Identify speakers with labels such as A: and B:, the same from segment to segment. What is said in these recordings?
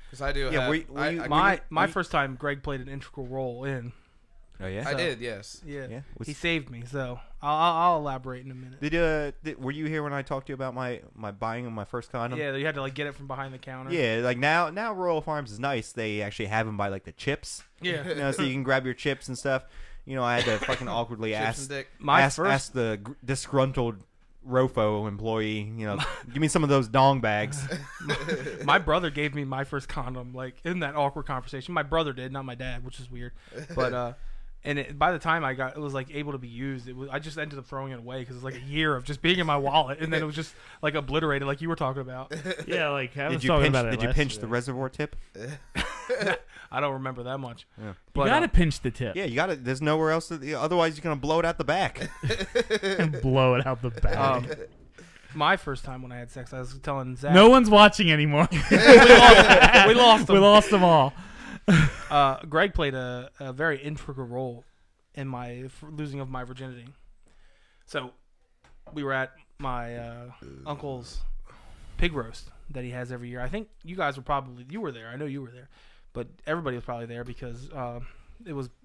A: Because I do.
B: Yeah, my first time, Greg played an integral role in.
C: Oh yeah,
A: I did. Yes.
B: Yeah. He saved me. So I'll elaborate in a minute.
C: Were you here when I talked to you about my buying of my first condom?
B: Yeah, you had to like get it from behind the counter.
C: Yeah, like now Royal Farms is nice. They actually have them by like the chips.
B: Yeah.
C: So you can grab your chips and stuff. I had to fucking awkwardly ask the disgruntled Rofo employee, give me some of those dong bags.
B: My brother gave me my first condom, like in that awkward conversation. My brother did, not my dad, which is weird. But by the time it was like able to be used. I just ended up throwing it away because it was like a year of just being in my wallet, and then it was just like obliterated, like you were talking about.
D: Yeah, like
C: did you pinch the reservoir tip?
B: I don't remember that much.
C: Yeah.
D: But, you gotta pinch the tip.
C: Yeah, you gotta. There's nowhere else. Otherwise, you're gonna blow it out the back.
D: Blow it out the back.
B: My first time when I had sex, I was telling Zach.
D: No one's watching anymore.
B: we lost them.
D: We lost them all.
B: Greg played a very integral role in my losing of my virginity. So we were at my uncle's pig roast that he has every year. I think you guys you were there. I know you were there, but everybody was probably there because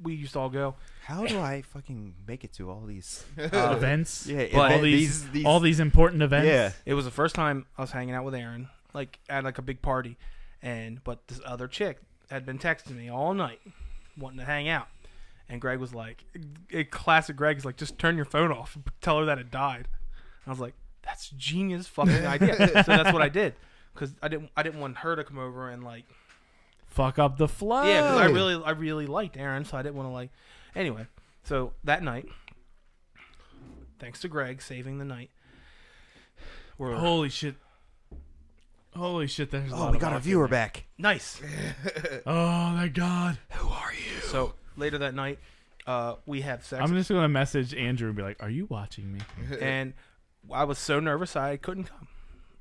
B: we used to all go.
C: How do I fucking make it to all these
D: events?
C: Yeah,
D: all these important events.
C: Yeah,
B: it was the first time I was hanging out with Aaron, like at like a big party, but this other chick had been texting me all night, wanting to hang out, and Greg was like, classic Greg is like, just turn your phone off and tell her that it died. And I was like, that's a genius fucking idea. So that's what I did, because I didn't want her to come over and like
D: fuck up the flow.
B: Yeah, because I really liked Aaron, so I didn't want to like. Anyway, so that night, thanks to Greg saving the night.
D: Holy shit! There's a lot
C: we got a viewer back.
B: Nice.
D: Oh my god.
C: Who are you?
B: So later that night, we have sex.
D: I'm just gonna message Andrew and be like, "Are you watching me?"
B: And I was so nervous I couldn't come.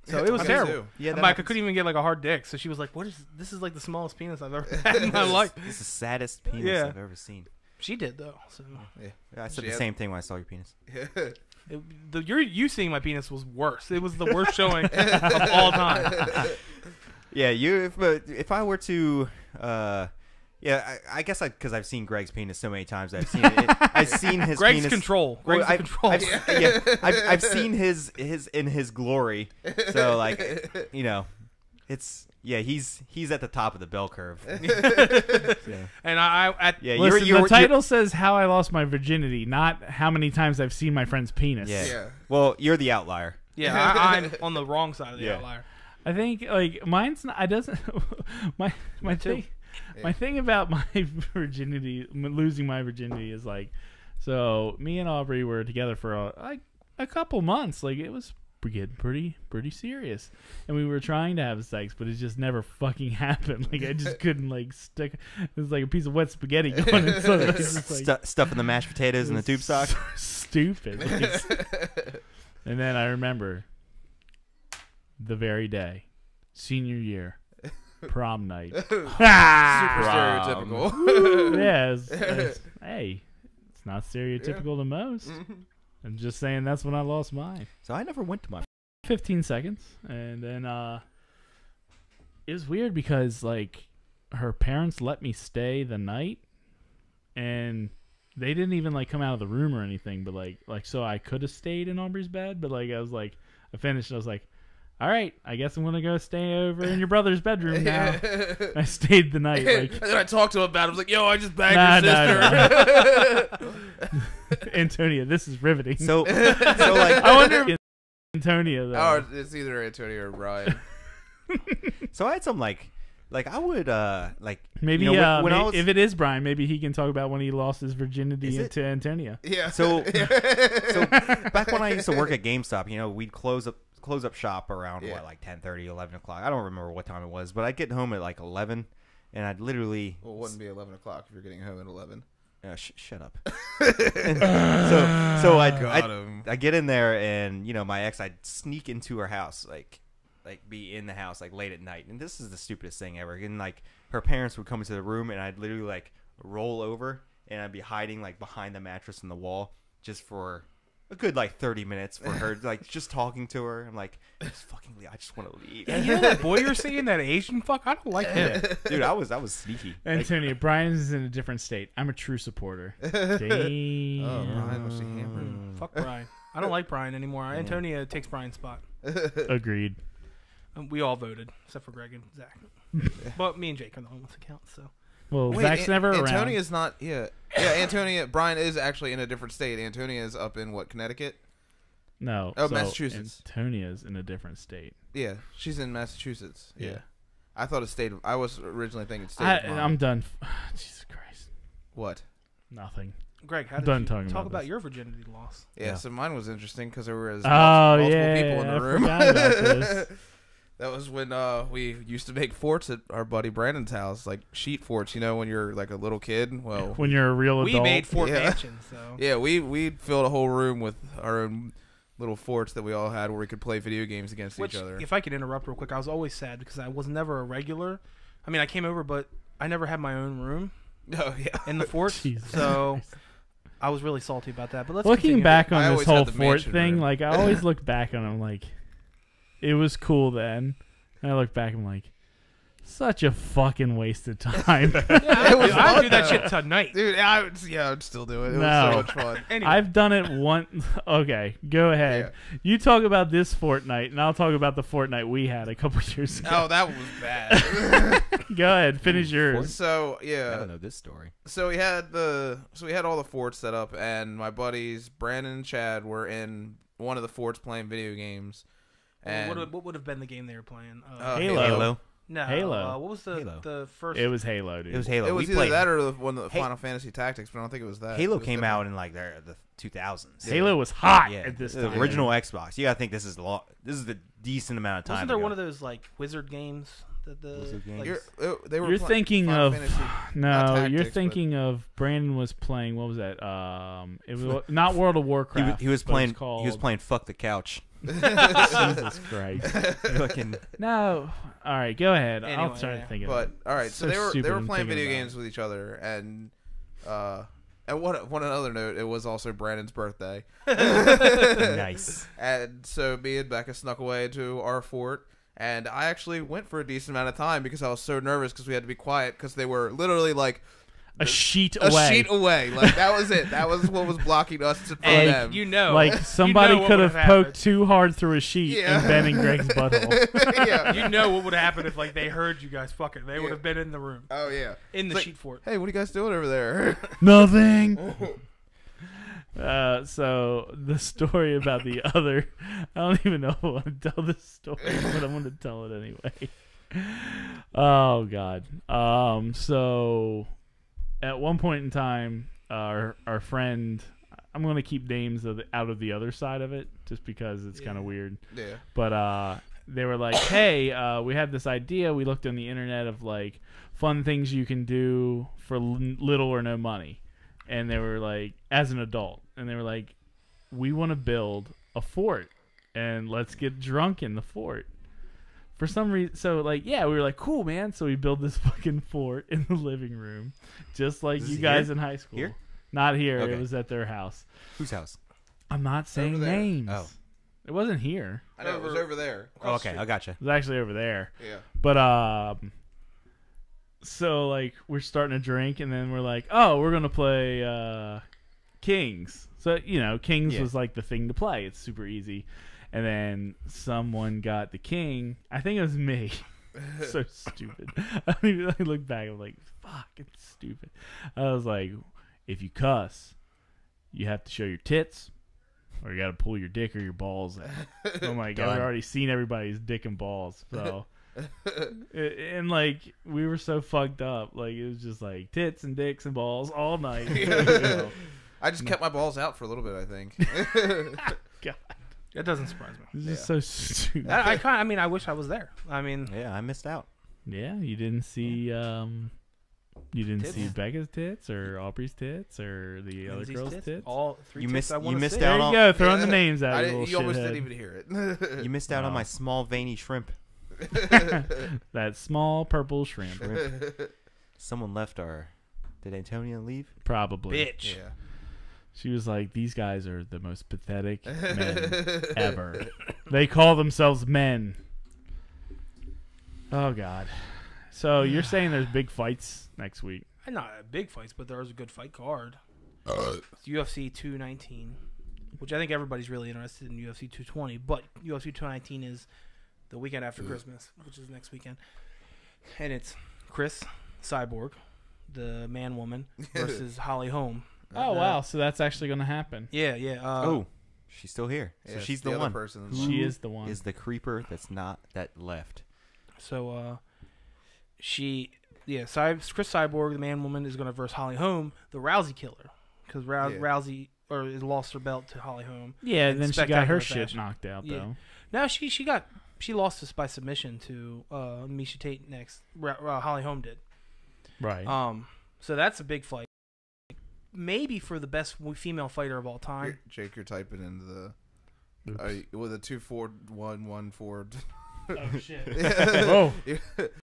B: So it was terrible.
C: Yeah,
B: I couldn't even get like a hard dick. So she was like, this is like the smallest penis I've ever had in my life.
C: This is the saddest penis I've ever seen.
B: She did though. So
C: I said the same thing when I saw your penis.
B: You seeing my penis was worse. It was the worst showing of all time.
C: Yeah, if I were to I guess because I've seen Greg's penis so many times. I've seen his
B: Greg's
C: penis.
B: Control. Greg's control.
C: I've seen his in his glory. So like, he's at the top of the bell curve.
B: And
D: the title says "How I Lost My Virginity," not how many times I've seen my friend's penis.
C: Yeah. Well, you're the outlier.
B: Yeah, I'm on the wrong side of the outlier.
D: I think like mine's not. I doesn't. my thing. Yeah. My thing about my virginity, losing my virginity, is like, so me and Aubry were together for a couple months. Like it was getting pretty serious, and we were trying to have sex, but it just never fucking happened. Like I just couldn't like stick. It was like a piece of wet spaghetti going inside.
C: Like, stuffing the mashed potatoes in the tube sock.
D: Stupid. And then I remember the very day, senior year. Prom night.
A: Super stereotypical.
D: Yeah. Hey, it's not stereotypical to most. I'm just saying that's when I lost mine.
C: So I never went to my
D: 15 seconds. And then it was weird because like her parents let me stay the night, and they didn't even like come out of the room or anything, but like so I could have stayed in Aubry's bed, but like I was like, I finished and I was like, all right, I guess I'm going to go stay over in your brother's bedroom now. I stayed the night. Like,
A: and then I talked to him about it. I was like, yo, I just banged your sister.
D: Antonia, this is riveting.
C: So like,
D: I wonder if Antonia, though.
A: Oh, it's either Antonia or Brian.
C: So I had some like I would like
D: maybe if it is Brian, maybe he can talk about when he lost his virginity to Antonia.
A: Yeah.
C: So back when I used to work at GameStop, we'd close up shop around like 10:30, 11 o'clock. I don't remember what time it was, but I'd get home at like 11, and I'd literally.
A: Well, it wouldn't be 11 o'clock if you're getting home at 11.
C: Shut up. so I get in there, and my ex, I'd sneak into her house, like be in the house like late at night, and this is the stupidest thing ever. And like her parents would come into the room, and I'd literally like roll over, and I'd be hiding like behind the mattress in the wall just for a good like 30 minutes for her, like just talking to her. I'm like, just fucking leave. I just want to leave.
B: Yeah, you know that boy you're seeing, that Asian fuck? I don't like him.
C: Dude, I was sneaky.
D: Antonio, Brian is in a different state. I'm a true supporter. Damn.
E: Oh, Brian was hammered.
B: Fuck Brian. I don't like Brian anymore. Antonio takes Brian's spot.
D: Agreed.
B: We all voted, except for Greg and Zach. But me and Jake are the only ones that count, so.
D: Well, Zach's never around.
E: Antonia's not. Yeah. Antonia. Brian is actually in a different state. Antonia is up in what, Connecticut?
D: No.
E: Oh, Massachusetts.
D: Antonia's in a different state.
E: Yeah, she's in Massachusetts.
D: Yeah.
E: I thought I was originally thinking state.
D: I'm done. Jesus Christ.
E: What?
D: Nothing.
B: Greg, how
D: I'm
B: did
D: done
B: you
D: talking
B: talk
D: about
B: about
D: this.
B: your virginity loss?
E: Yeah, so mine was interesting because there were
D: Oh,
E: multiple
D: yeah.
E: people in the room.
D: I forgot about this.
E: That was when we used to make forts at our buddy Brandon's house, like sheet forts. You know, when you're like a little kid. Well,
D: When you're a real adult.
B: We made Fort
E: Yeah.
B: Mansions, so.
E: yeah, we filled a whole room with our own little forts that we all had, where we could play video games against
B: Which,
E: each other.
B: if I could interrupt real quick, I was always sad because I was never a regular. I mean, I came over, but I never had my own room
E: Oh yeah.
B: in the fort,
D: Jesus
B: so
D: Christ.
B: I was really salty about that. But let's
D: Looking
B: continue.
D: back
E: I
D: on this
E: always
D: whole
E: had the
D: fort
E: mansion
D: thing,
E: room.
D: like I always look back on it, I'm like, it was cool then. And I look back, I'm like, such a fucking waste of time.
B: Yeah,
E: It was
B: I
E: fun,
B: do that
E: though.
B: shit tonight.
E: Dude, I would still do it. It
D: No.
E: was so much fun.
B: Anyway,
D: I've done it once. Okay, go ahead. You talk about this Fortnite, and I'll talk about the Fortnite we had a couple years ago.
E: Oh, that was bad.
D: Go ahead, finish yours.
E: So
C: I
E: yeah,
C: don't know this story.
E: so we had all the forts set up, and my buddies Brandon and Chad were in one of the forts playing video games. And
B: what would have been the game they were playing?
D: Halo.
C: Halo.
B: No,
D: Halo.
B: What was
C: Halo.
B: the first?
D: It was Halo, dude.
C: It was Halo.
E: it was
C: we
E: either
C: played.
E: that or the one of the
C: Hey-
E: Final Fantasy Tactics, but I don't think it was that.
C: Halo
E: It was
C: came
E: different.
C: out in like the 2000s.
D: Halo was hot
C: Yeah,
D: at this
C: the
D: time.
C: original Xbox. You gotta think this is the decent amount of time.
B: Wasn't there
C: ago.
B: one of those like wizard games?
C: Wizard games?
E: They were
D: You're thinking
E: Final
D: of
E: Fantasy,
D: no.
E: not
D: You're
E: Tactics, but-
D: thinking of Brandon was playing. What was that? It was not World of Warcraft.
C: He was
D: but it
C: playing.
D: Called,
C: He was playing. Fuck the couch.
D: Jesus Christ.
C: Fucking.
D: No. All right, go ahead. I'll
B: Anyway,
D: try to
B: yeah.
D: think of
E: But
D: it.
E: all right, so
D: So
E: they were
D: stupid I'm
E: playing
D: thinking
E: video
D: about
E: games
D: it.
E: with each other, and one another note, it was also Brandon's birthday,
C: Nice.
E: and so me and Becca snuck away to our fort, and I actually went for a decent amount of time because I was so nervous because we had to be quiet because they were literally like
D: A sheet
E: a
D: away.
E: sheet away. Like that was it. That was what was blocking us from
B: And
E: them.
B: you know,
D: Like somebody
B: what
D: could
B: would
D: have poked
B: happened.
D: too hard through a sheet
E: Yeah.
D: and been in Greg's butthole.
E: Yeah.
B: You know what would happen if like they heard you guys fucking. They would
E: Yeah.
B: have been in the room
E: Oh yeah.
B: in the
E: It's like,
B: sheet fort.
E: Hey, what are you guys doing over there?
D: Nothing. So the story about the other, I don't even know if I want to tell this story, but I'm going to tell it anyway. Oh God. So at one point in time, our friend, I'm going to keep names out of the other side of it, just because it's kind of weird.
E: Yeah.
D: But they were like, hey, we had this idea. We looked on the internet of like fun things you can do for little or no money. And they were like, as an adult, and they were like, we want to build a fort and let's get drunk in the fort. For some reason, so like, yeah, we were like, cool, man. So we built this fucking fort in the living room, just like
C: Is
D: you
C: this
D: guys
C: here?
D: in high school.
C: Here?
D: Not here.
C: Okay.
D: It was at their house.
C: Whose house?
D: I'm not saying
E: Over there.
D: names.
C: Oh.
D: It wasn't here.
E: I know it was over there.
C: Oh, okay, I gotcha.
D: It was actually over there.
E: Yeah.
D: But so like we're starting to drink, and then we're like, oh, we're gonna play Kings. So Kings
C: Yeah.
D: was like the thing to play. It's super easy. And then someone got the king. I think it was me. So stupid. I look back. I'm like, fuck, it's stupid. I was like, if you cuss, you have to show your tits, or you got to pull your dick or your balls out. I'm like, I've
C: Done.
D: already seen everybody's dick and balls. So, and like, we were so fucked up. Like, it was just like tits and dicks and balls all night.
E: I just kept my balls out for a little bit, I think.
D: God,
B: That doesn't surprise me.
D: this is so stupid.
B: I mean, I wish I was there. I mean,
C: Yeah, I missed out.
D: Yeah, you didn't see
B: Tits?
D: see Becca's tits or Aubrey's tits or the other
B: Lindsay's
D: girl's
B: tits,
D: tits.
B: all three
C: You
B: tits
C: missed-
B: I
C: you
B: wanna
C: missed
B: see.
D: There
C: out
D: you
C: on-
D: go, throwing the names out. You
E: You almost
D: shithead.
E: didn't even hear it.
C: You missed out on
D: Wow.
C: my small veiny shrimp.
D: That small purple shrimp,
C: Someone left our. Did Antonia leave?
D: probably.
B: Bitch.
E: Yeah.
D: She was like, "These guys are the most pathetic men ever. They call themselves men." Oh God. So you're saying there's big fights next week?
B: Not big fights, but there's a good fight card. It's UFC 219, which I think everybody's really interested in UFC 220. But UFC 219 is the weekend after Christmas, which is next weekend, and it's Chris Cyborg, the man-woman, versus Holly Holm.
D: Oh wow! So that's actually going to happen.
B: Yeah.
C: She's still here. So
E: Yeah,
C: she's
E: the
C: the
E: other
C: one.
E: person.
D: She is the one.
C: Is the creeper that left.
B: So Chris Cyborg, the man-woman, is going to verse Holly Holm, the Rousey killer, because Rousey lost her belt to Holly Holm.
D: Yeah, and then she got her
B: spectacular
D: shit
B: fashion.
D: knocked out though.
B: No, she lost this by submission to Miesha Tate next. Holly Holm did.
D: Right.
B: So that's a big fight. Maybe for the best female fighter of all time.
E: Jake, you're typing into the with a 2-4-1-1-4.
D: Oh shit!
E: Yeah.
D: Whoa!